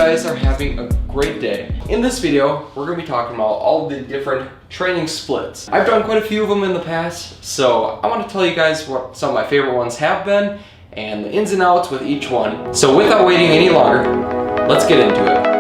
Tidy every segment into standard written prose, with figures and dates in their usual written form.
guys are having a great day. In this video, we're going to be talking about all the different training splits. I've done quite a few of them in the past, so I want to tell you guys what some of my favorite ones have been and the ins and outs with each one. So without waiting any longer, let's get into it.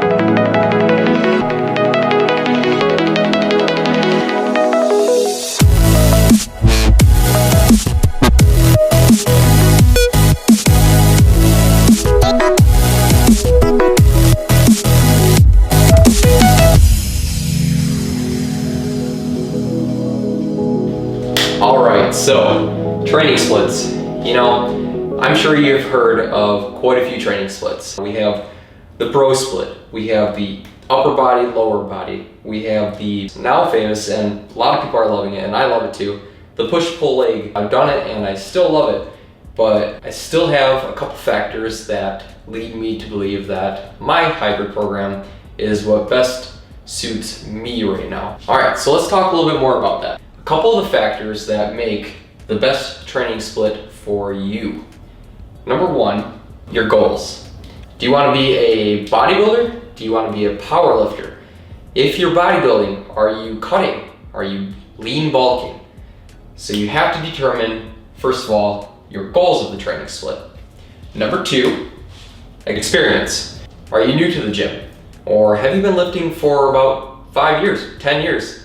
Alright, so training splits. You know, I'm sure you've heard of quite a few training splits. We have the bro split, we have the upper body, lower body, we have the now famous, and a lot of people are loving it, and I love it too, the push-pull leg. I've done it and I still love it, but I still have a couple factors that lead me to believe that my hybrid program is what best suits me right now. Alright, so let's talk a little bit more about that. A couple of the factors that make the best training split for you. Number one, your goals. Do you want to be a bodybuilder? Do you want to be a power lifter? If you're bodybuilding, are you cutting? Are you lean bulking? So you have to determine, first of all, your goals of the training split. Number two, experience. Are you new to the gym? Or have you been lifting for about 5 years, 10 years?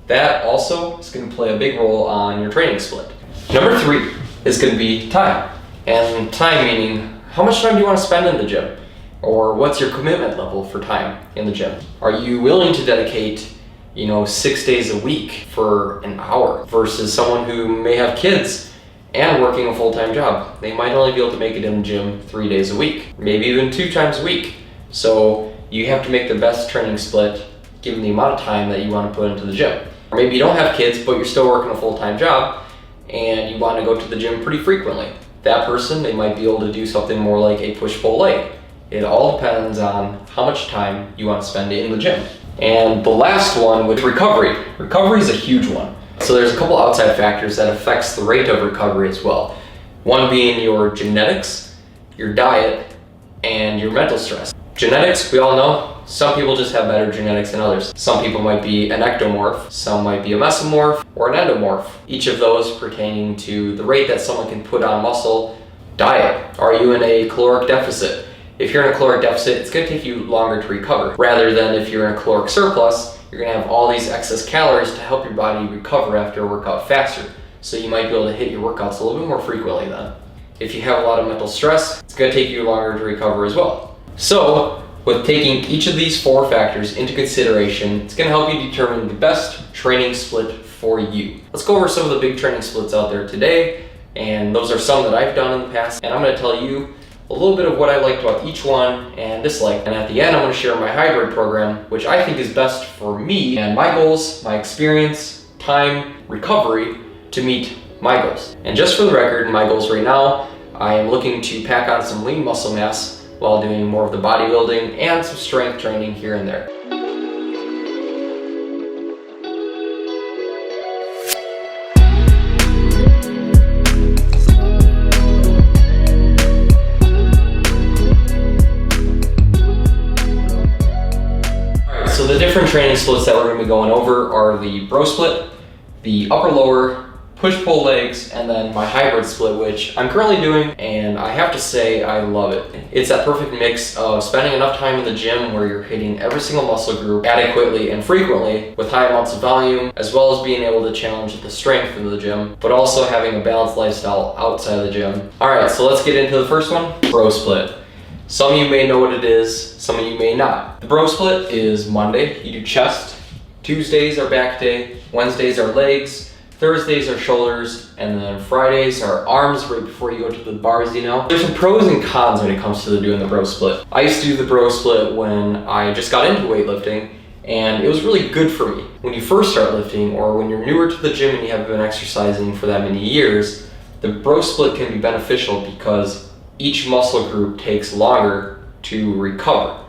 That also is going to play a big role on your training split. Number three is going to be time. And time meaning, how much time do you want to spend in the gym? Or what's your commitment level for time in the gym? Are you willing to dedicate, 6 days a week for an hour versus someone who may have kids and working a full-time job? They might only be able to make it in the gym 3 days a week, maybe even 2 times a week. So you have to make the best training split given the amount of time that you want to put into the gym. Or maybe you don't have kids, but you're still working a full-time job and you want to go to the gym pretty frequently. That person, they might be able to do something more like a push-pull leg. It all depends on how much time you want to spend in the gym. And the last one with recovery. Recovery is a huge one. So there's a couple outside factors that affects the rate of recovery as well. One being your genetics, your diet, and your mental stress. Genetics, we all know, some people just have better genetics than others. Some people might be an ectomorph, some might be a mesomorph, or an endomorph. Each of those pertaining to the rate that someone can put on muscle. Diet, are you in a caloric deficit? If you're in a caloric deficit, it's going to take you longer to recover. Rather than if you're in a caloric surplus, you're going to have all these excess calories to help your body recover after a workout faster. So you might be able to hit your workouts a little bit more frequently then. If you have a lot of mental stress, it's going to take you longer to recover as well. So, with taking each of these 4 factors into consideration, it's going to help you determine the best training split for you. Let's go over some of the big training splits out there today, and those are some that I've done in the past, and I'm going to tell you a little bit of what I liked about each one and disliked. And at the end, I'm going to share my hybrid program, which I think is best for me and my goals, my experience, time, recovery to meet my goals. And just for the record, my goals right now, I am looking to pack on some lean muscle mass while doing more of the bodybuilding and some strength training here and there. Alright, so the different training splits that we're going to be going over are the bro split, the upper lower, push-pull legs, and then my hybrid split, which I'm currently doing, and I have to say I love it. It's that perfect mix of spending enough time in the gym where you're hitting every single muscle group adequately and frequently with high amounts of volume, as well as being able to challenge the strength in the gym, but also having a balanced lifestyle outside of the gym. Alright, so let's get into the first one, bro split. Some of you may know what it is, some of you may not. The bro split is Monday, you do chest, Tuesdays are back day, Wednesdays are legs, Thursdays are shoulders, and then Fridays are arms right before you go to the bars, There's some pros and cons when it comes to doing the bro split. I used to do the bro split when I just got into weightlifting, and it was really good for me. When you first start lifting, or when you're newer to the gym and you haven't been exercising for that many years, the bro split can be beneficial because each muscle group takes longer to recover.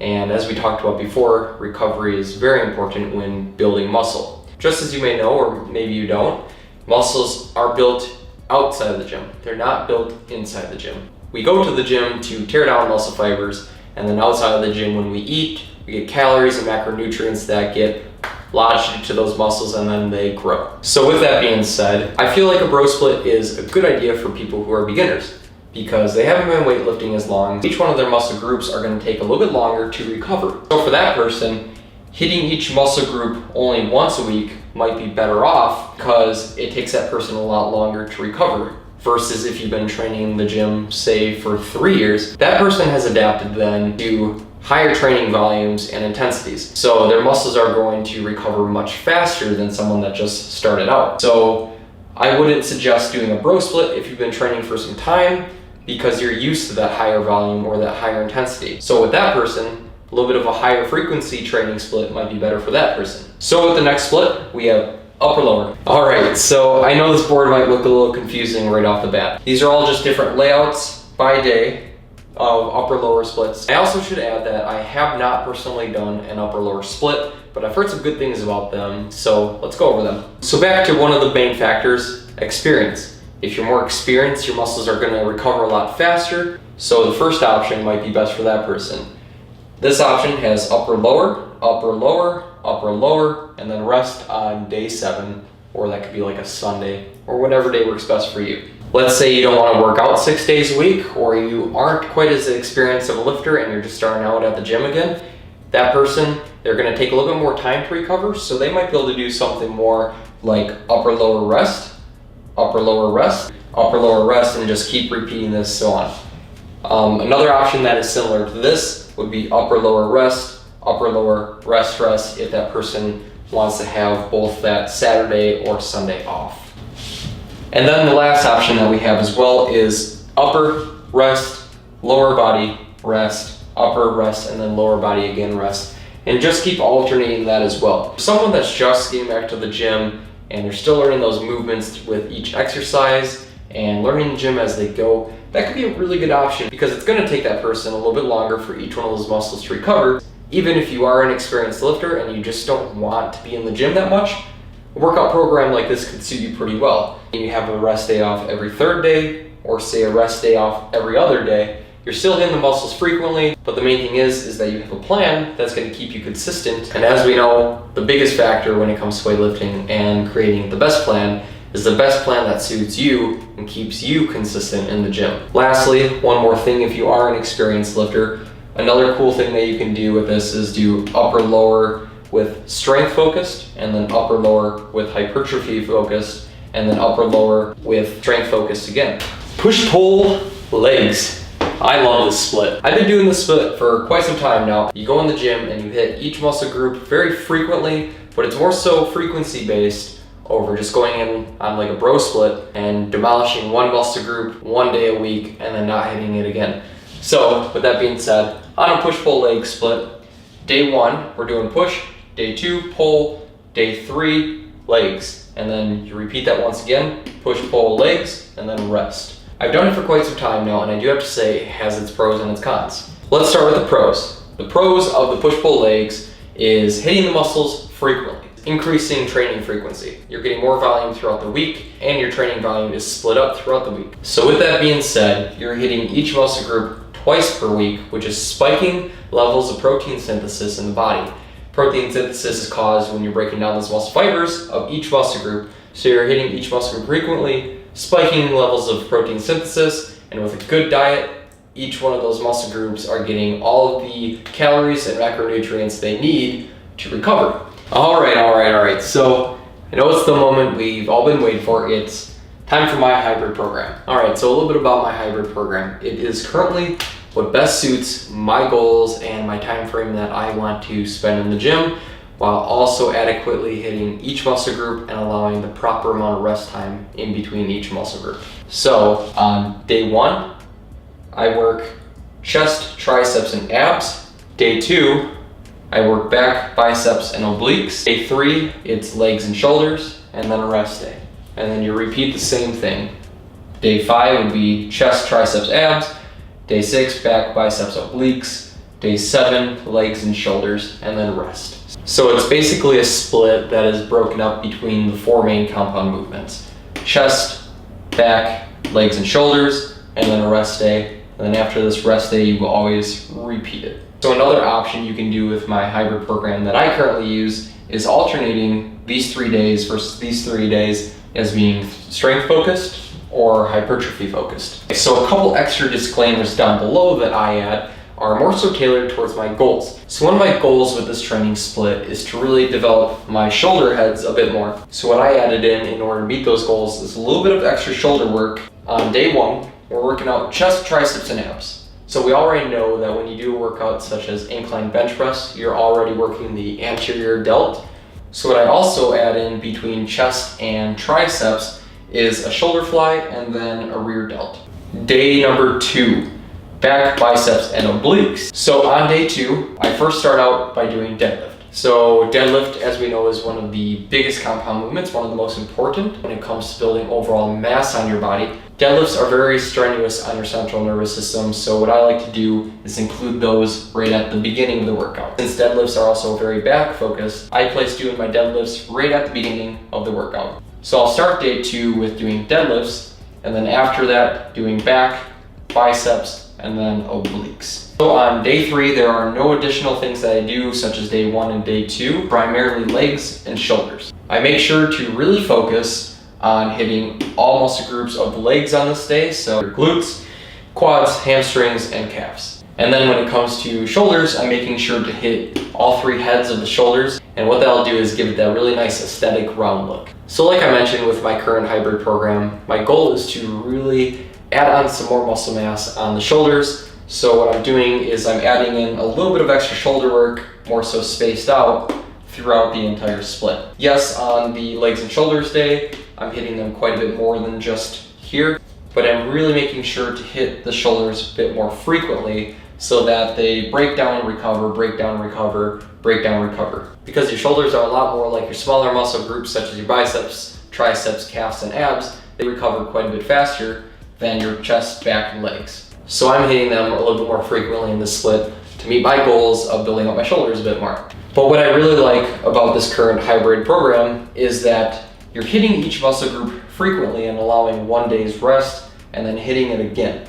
And as we talked about before, recovery is very important when building muscle. Just as you may know, or maybe you don't, muscles are built outside of the gym. They're not built inside the gym. We go to the gym to tear down muscle fibers and then outside of the gym when we eat, we get calories and macronutrients that get lodged into those muscles and then they grow. So with that being said, I feel like a bro split is a good idea for people who are beginners because they haven't been weightlifting as long. Each one of their muscle groups are going to take a little bit longer to recover. So for that person, hitting each muscle group only once a week might be better off because it takes that person a lot longer to recover. Versus if you've been training in the gym, say for 3 years, that person has adapted then to higher training volumes and intensities. So their muscles are going to recover much faster than someone that just started out. So I wouldn't suggest doing a bro split if you've been training for some time because you're used to that higher volume or that higher intensity. So with that person, a little bit of a higher frequency training split might be better for that person. So with the next split, we have upper lower. All right, so I know this board might look a little confusing right off the bat. These are all just different layouts by day of upper lower splits. I also should add that I have not personally done an upper lower split, but I've heard some good things about them, so let's go over them. So back to one of the main factors, experience. If you're more experienced, your muscles are gonna recover a lot faster, so the first option might be best for that person. This option has upper lower, upper lower, upper lower, and then rest on day 7, or that could be like a Sunday, or whatever day works best for you. Let's say you don't want to work out 6 days a week, or you aren't quite as experienced of a lifter and you're just starting out at the gym again. That person, they're going to take a little bit more time to recover, so they might be able to do something more like upper lower rest, upper lower rest, upper lower rest, and just keep repeating this so on. Another option that is similar to this would be upper lower rest, upper lower rest rest if that person wants to have both that Saturday or Sunday off. And then the last option that we have as well is upper rest, lower body rest, upper rest, and then lower body again rest. And just keep alternating that as well. For someone that's just getting back to the gym and they're still learning those movements with each exercise and learning the gym as they go, that could be a really good option because it's going to take that person a little bit longer for each one of those muscles to recover. Even if you are an experienced lifter and you just don't want to be in the gym that much, a workout program like this could suit you pretty well. You have a rest day off every 3rd day, or say a rest day off every other day. You're still hitting the muscles frequently, but the main thing is that you have a plan that's going to keep you consistent. And as we know, the biggest factor when it comes to weightlifting and creating the best plan is the best plan that suits you and keeps you consistent in the gym. Lastly, one more thing, if you are an experienced lifter, another cool thing that you can do with this is do upper lower with strength focused, and then upper lower with hypertrophy focused, and then upper lower with strength focused again. Push pull legs. I love this split. I've been doing this split for quite some time now. You go in the gym and you hit each muscle group very frequently, but it's more so frequency based over just going in on like a bro split and demolishing one muscle group 1 day a week and then not hitting it again. So with that being said, on a push-pull leg split, day 1, we're doing push, day 2, pull, day 3, legs. And then you repeat that once again, push, pull, legs, and then rest. I've done it for quite some time now, and I do have to say it has its pros and its cons. Let's start with the pros. The pros of the push-pull legs is hitting the muscles frequently, increasing training frequency. You're getting more volume throughout the week, and your training volume is split up throughout the week. So with that being said, you're hitting each muscle group twice per week, which is spiking levels of protein synthesis in the body. Protein synthesis is caused when you're breaking down those muscle fibers of each muscle group. So you're hitting each muscle group frequently, spiking levels of protein synthesis, and with a good diet, each one of those muscle groups are getting all of the calories and macronutrients they need to recover. All right. So I know it's the moment we've all been waiting for. It's time for my hybrid program. All right, so a little bit about my hybrid program. It is currently what best suits my goals and my time frame that I want to spend in the gym, while also adequately hitting each muscle group and allowing the proper amount of rest time in between each muscle group. So on day 1, I work chest, triceps, and abs. Day 2, I work back, biceps, and obliques. Day 3, it's legs and shoulders, and then a rest day. And then you repeat the same thing. Day 5 would be chest, triceps, abs. Day 6, back, biceps, obliques. Day 7, legs and shoulders, and then rest. So it's basically a split that is broken up between the 4 main compound movements. Chest, back, legs and shoulders, and then a rest day, and then after this rest day, you will always repeat it. So another option you can do with my hybrid program that I currently use is alternating these 3 days versus these 3 days as being strength focused or hypertrophy focused. So a couple extra disclaimers down below that I add are more so tailored towards my goals. So one of my goals with this training split is to really develop my shoulder heads a bit more. So what I added in order to meet those goals is a little bit of extra shoulder work. On day 1, we're working out chest, triceps, and abs. So we already know that when you do a workout such as incline bench press, you're already working the anterior delt. So what I also add in between chest and triceps is a shoulder fly and then a rear delt. Day number 2, back, biceps, and obliques. So on day 2, I first start out by doing deadlift. So deadlift, as we know, is one of the biggest compound movements, one of the most important when it comes to building overall mass on your body. Deadlifts are very strenuous on your central nervous system, so what I like to do is include those right at the beginning of the workout. Since deadlifts are also very back focused, I place doing my deadlifts right at the beginning of the workout. So I'll start day 2 with doing deadlifts, and then after that doing back, biceps, and then obliques. So on day 3, there are no additional things that I do, such as day 1 and day 2, primarily legs and shoulders. I make sure to really focus on hitting all muscle groups of the legs on this day, so your glutes, quads, hamstrings, and calves. And then when it comes to shoulders, I'm making sure to hit all 3 heads of the shoulders, and what that'll do is give it that really nice aesthetic round look. So like I mentioned with my current hybrid program, my goal is to really add on some more muscle mass on the shoulders. So what I'm doing is I'm adding in a little bit of extra shoulder work, more so spaced out throughout the entire split. Yes, on the legs and shoulders day, I'm hitting them quite a bit more than just here, but I'm really making sure to hit the shoulders a bit more frequently so that they break down, recover, break down, recover, break down, recover. Because your shoulders are a lot more like your smaller muscle groups such as your biceps, triceps, calves, and abs. They recover quite a bit faster than your chest, back, and legs. So I'm hitting them a little bit more frequently in this split to meet my goals of building up my shoulders a bit more. But what I really like about this current hybrid program is that you're hitting each muscle group frequently and allowing 1 day's rest and then hitting it again.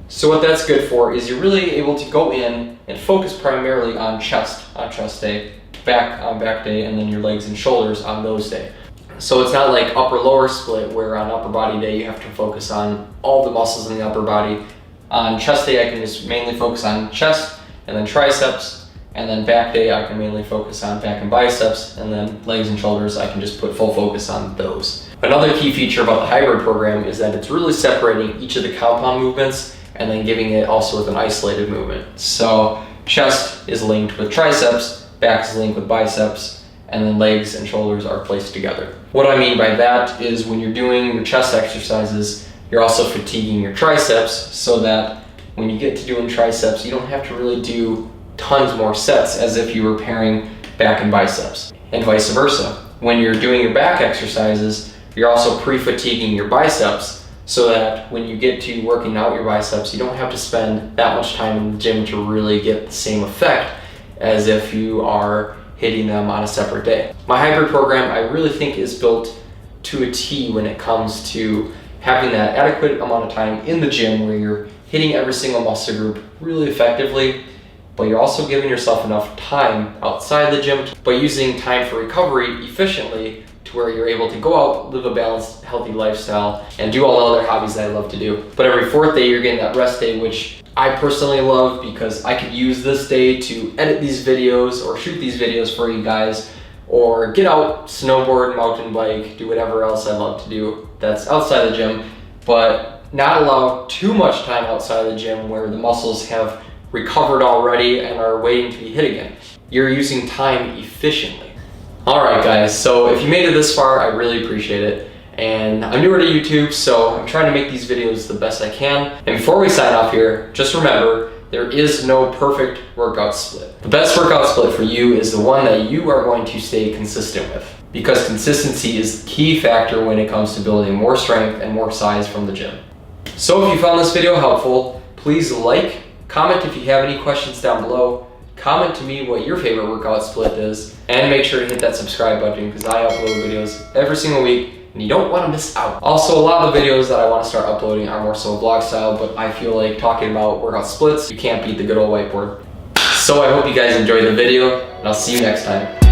So what that's good for is you're really able to go in and focus primarily on chest day, back on back day, and then your legs and shoulders on those days. So it's not like upper lower split where on upper body day you have to focus on all the muscles in the upper body. On chest day I can just mainly focus on chest and then triceps, and then back day I can mainly focus on back and biceps, and then legs and shoulders I can just put full focus on those. Another key feature about the hybrid program is that it's really separating each of the compound movements and then giving it also with an isolated movement. So chest is linked with triceps, back is linked with biceps, and then legs and shoulders are placed together. What I mean by that is when you're doing your chest exercises, you're also fatiguing your triceps so that when you get to doing triceps, you don't have to really do tons more sets as if you were pairing back and biceps, and vice versa. When you're doing your back exercises, you're also pre-fatiguing your biceps so that when you get to working out your biceps, you don't have to spend that much time in the gym to really get the same effect as if you are hitting them on a separate day. My hybrid program, I really think, is built to a T when it comes to having that adequate amount of time in the gym where you're hitting every single muscle group really effectively, but you're also giving yourself enough time outside the gym by using time for recovery efficiently to where you're able to go out, live a balanced, healthy lifestyle, and do all the other hobbies that I love to do. But every 4th day, you're getting that rest day, which I personally love because I could use this day to edit these videos or shoot these videos for you guys, or get out, snowboard, mountain bike, do whatever else I love to do that's outside the gym, but not allow too much time outside the gym where the muscles have recovered already and are waiting to be hit again. You're using time efficiently. Alright guys, so if you made it this far, I really appreciate it. And I'm newer to YouTube, so I'm trying to make these videos the best I can. And before we sign off here, just remember, there is no perfect workout split. The best workout split for you is the one that you are going to stay consistent with, because consistency is the key factor when it comes to building more strength and more size from the gym. So if you found this video helpful, please like, comment if you have any questions down below, comment to me what your favorite workout split is, and make sure to hit that subscribe button because I upload videos every single week and you don't want to miss out. Also, a lot of the videos that I want to start uploading are more so vlog style, but I feel like talking about workout splits, you can't beat the good old whiteboard. So I hope you guys enjoyed the video, and I'll see you next time.